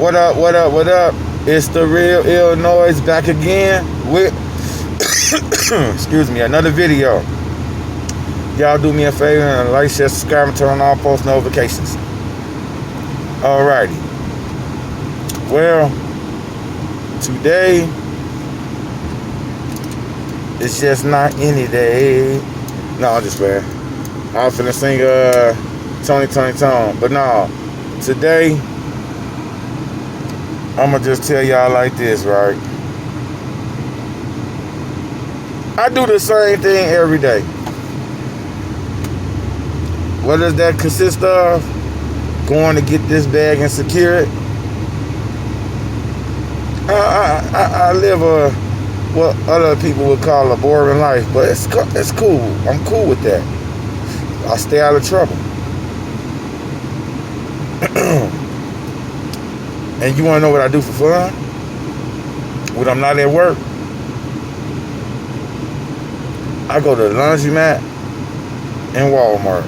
What up, what up, what up? It's the Real Illinois back again with, excuse me, another video. Y'all do me a favor and like, share, subscribe, and turn on all post notifications. Alrighty. Well, today, it's just not any day. No, I'm just playing. I was finna sing Tony Tone. But no, today, I'ma just tell y'all like this, right? I do the same thing every day. What does that consist of? Going to get this bag and secure it. I live what other people would call a boring life, but it's cool. I'm cool with that. I stay out of trouble. And you want to know what I do for fun? When I'm not at work, I go to the laundromat and Walmart.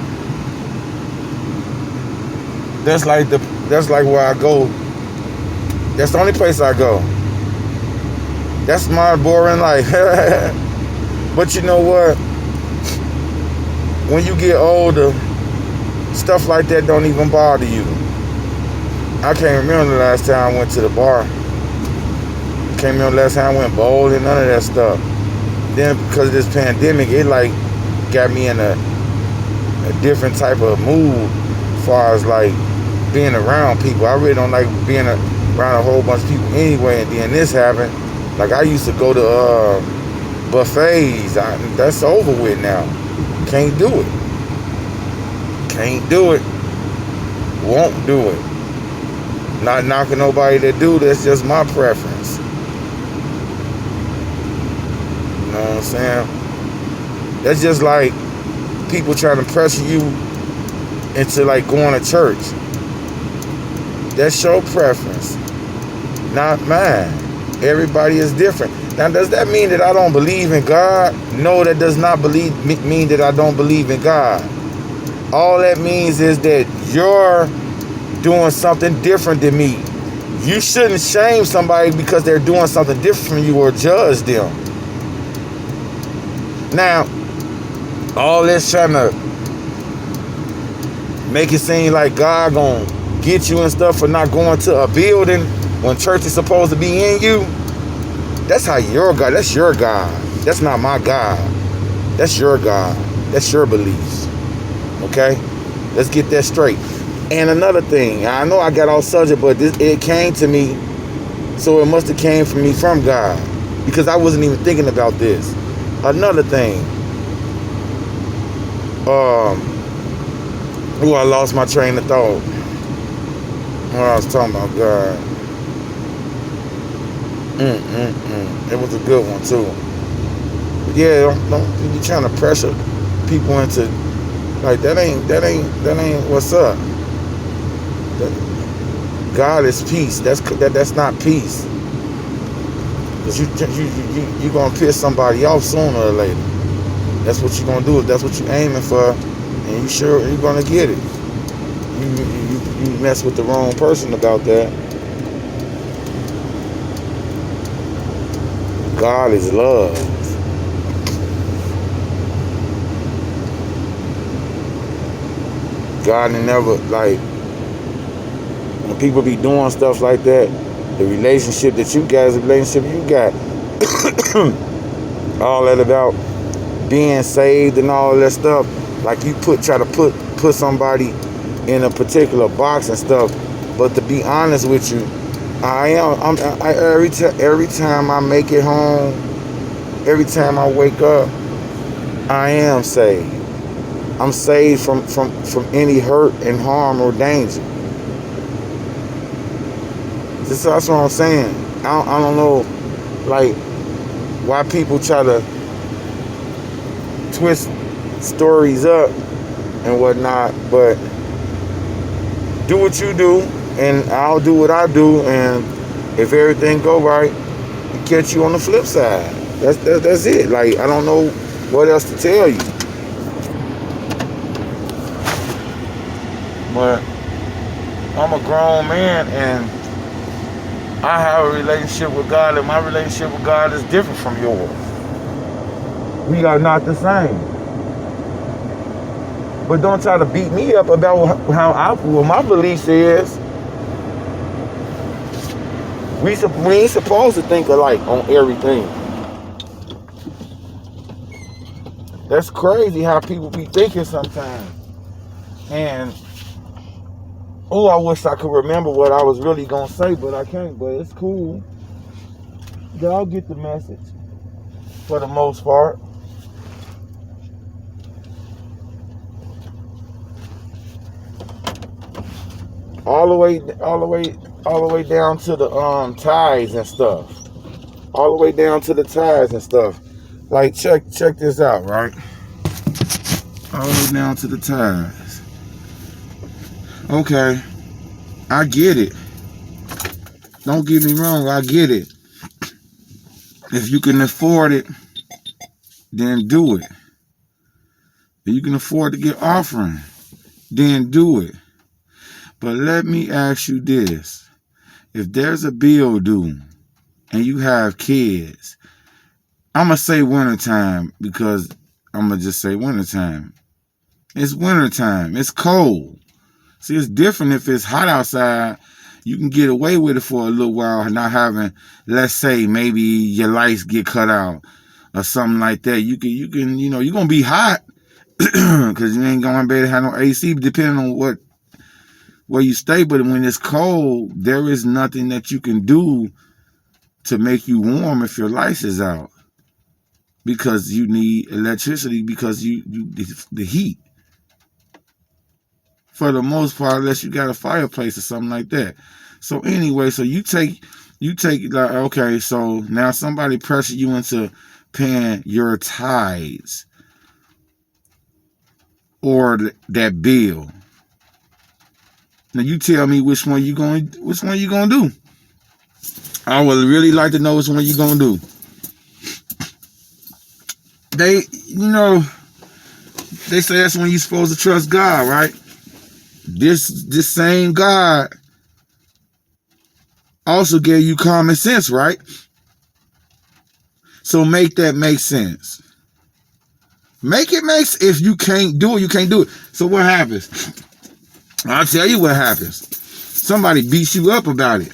That's like where I go. That's the only place I go. That's my boring life. But you know what? When you get older, stuff like that don't even bother you. I can't remember the last time I went to the bar. Can't remember the last time I went bowling, none of that stuff. Then because of this pandemic, it like got me in a different type of mood as far as like being around people. I really don't like being around a whole bunch of people anyway, and then this happened. Like I used to go to buffets. That's over with now. Can't do it. Can't do it. Won't do it. Not knocking nobody that do. That's just my preference. You know what I'm saying? That's just like people trying to pressure you into like going to church. That's your preference, not mine. Everybody is different. Now, does that mean that I don't believe in God? No, that does not mean that I don't believe in God. All that means is that you're doing something different than me. You shouldn't shame somebody because they're doing something different from you or judge them. Now, all this trying to make it seem like God gonna get you and stuff for not going to a building when church is supposed to be in you. That's how your God. That's your God. That's not my God. That's your God. That's your beliefs. Okay? Let's get that straight. And another thing, I know I got off subject, but it came to me, so it must have came from me from God, because I wasn't even thinking about this. Another thing. I lost my train of thought. What I was talking about, God. It was a good one too. But yeah, don't be trying to pressure people into like that ain't what's up. God is peace. That's not peace. Cause you gonna piss somebody off sooner or later. That's what you're gonna do. If that's what you're aiming for, and you sure you're gonna get it. You mess with the wrong person about that. God is love. God never, like, when people be doing stuff like that, the relationship that you got is the relationship you got. All that about being saved and all that stuff. Like you try to put somebody in a particular box and stuff. But to be honest with you, every time I make it home, every time I wake up, I am saved. I'm saved from any hurt and harm or danger. That's what I'm saying. I don't know, like, why people try to twist stories up and whatnot, but do what you do, and I'll do what I do, and if everything go right, I'll catch you on the flip side. That's it. Like, I don't know what else to tell you. But I'm a grown man, and I have a relationship with God, and my relationship with God is different from yours. We are not the same. But don't try to beat me up about what my belief is. We ain't supposed to think alike on everything. That's crazy how people be thinking sometimes. And I wish I could remember what I was really gonna say, but I can't. But it's cool. Y'all get the message for the most part. All the way down to the ties and stuff. All the way down to the ties and stuff. Like check this out, right? All the way down to the ties. Okay, I get it. Don't get me wrong, I get it. If you can afford it, then do it. If you can afford to get offering, then do it. But let me ask you this. If there's a bill due and you have kids, I'm going to say wintertime because I'm going to just say wintertime. It's wintertime. It's cold. See, it's different if it's hot outside. You can get away with it for a little while, not having, let's say, maybe your lights get cut out or something like that. You can, you're going to be hot because you ain't going to be able to have no AC, depending on where you stay. But when it's cold, there is nothing that you can do to make you warm if your lights is out, because you need electricity because the heat. For the most part, unless you got a fireplace or something like that. So anyway, so you take like, okay, so now somebody pressure you into paying your tithes or that bill. Now you tell me which one you gonna do. I would really like to know which one you gonna do. They say that's when you're supposed to trust God, right? This same God also gave you common sense, right? So make that make sense. Make it make sense. If you can't do it, you can't do it. So what happens? I'll tell you what happens. Somebody beats you up about it.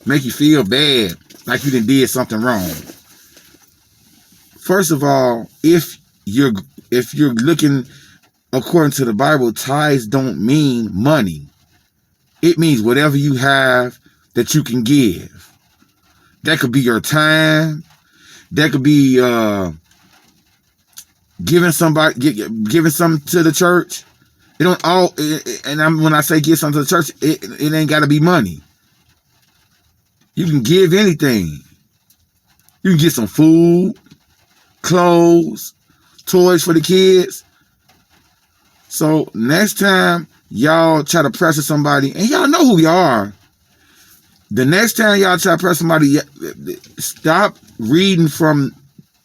Make you feel bad, like you did something wrong. First of all, if you're looking according to the Bible, tithes don't mean money. It means whatever you have that you can give. That could be your time. That could be giving something to the church. It don't all. When I say give something to the church, it ain't got to be money. You can give anything. You can get some food, clothes, toys for the kids. So next time y'all try to pressure somebody, and y'all know who y'all are, the next time y'all try to press somebody, stop reading from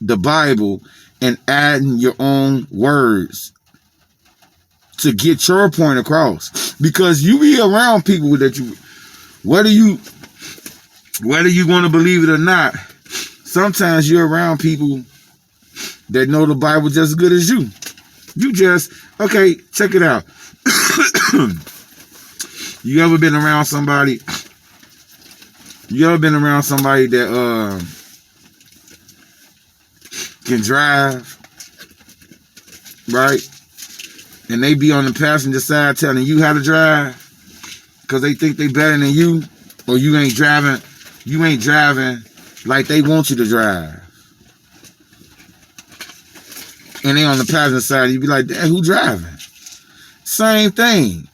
the Bible and adding your own words to get your point across. Because you be around people that whether you want to believe it or not, sometimes you're around people that know the Bible just as good as you. Okay, check it out. You ever been around somebody that can drive, right? And they be on the passenger side telling you how to drive because they think they better than you, or you ain't driving like they want you to drive. And they on the passenger side, you be like, "Damn, who driving?" Same thing.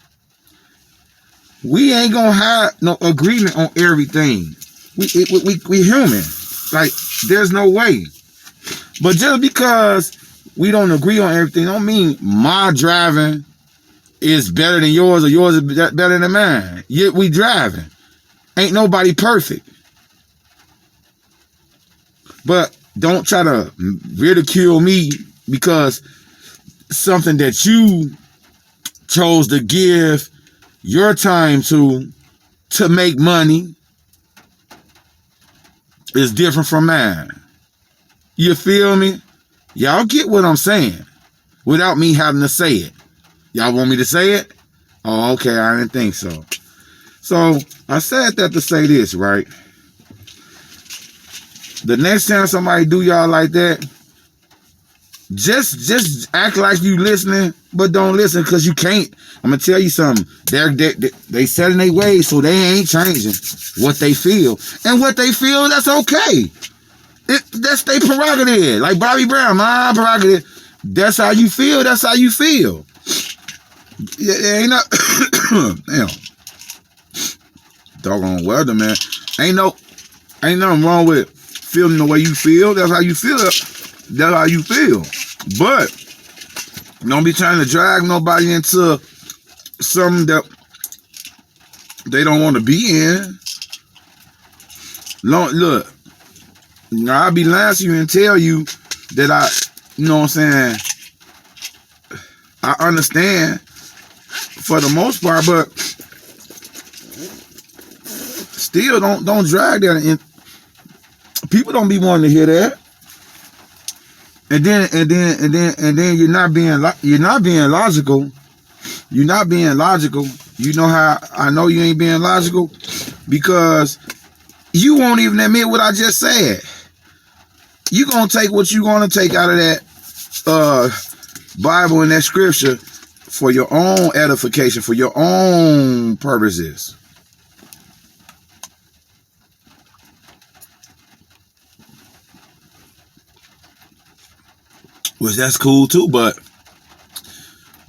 We ain't gonna have no agreement on everything. We human. Like, there's no way. But just because we don't agree on everything don't mean my driving is better than yours or yours is better than mine. Yet we driving. Ain't nobody perfect. But don't try to ridicule me because something that you chose to give your time to make money, is different from mine. You feel me? Y'all get what I'm saying without me having to say it. Y'all want me to say it? Oh, okay, I didn't think so. So I said that to say this, right? The next time somebody do y'all like that, just act like you listening, but don't listen, because you can't. I'm gonna tell you something. They set in their ways, so they ain't changing what they feel. And what they feel, that's okay. That's their prerogative. Like Bobby Brown, my prerogative. That's how you feel. That's how you feel. Yeah, ain't no damn. Doggone weather, man. Ain't nothing wrong with feeling the way you feel. That's how you feel. That's how you feel. But don't be trying to drag nobody into something that they don't want to be in. Look, I'll be lying to you and tell you that you know what I'm saying, I understand for the most part, but still don't drag that in. People don't be wanting to hear that. And then you're not being logical. You're not being logical. You know how I know you ain't being logical? Because you won't even admit what I just said. You gonna take what you gonna take out of that Bible and that scripture for your own edification, for your own purposes. Which that's cool too, but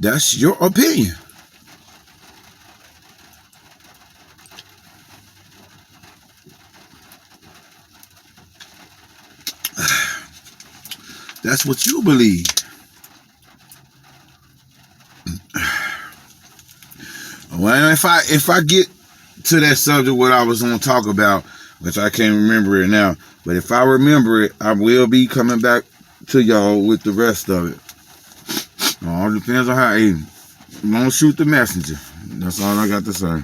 that's your opinion. That's what you believe. Well, if I get to that subject, what I was going to talk about, which I can't remember it now, but if I remember it, I will be coming back to y'all with the rest of it. All depends on how. Hey, don't shoot the messenger. That's all I got to say.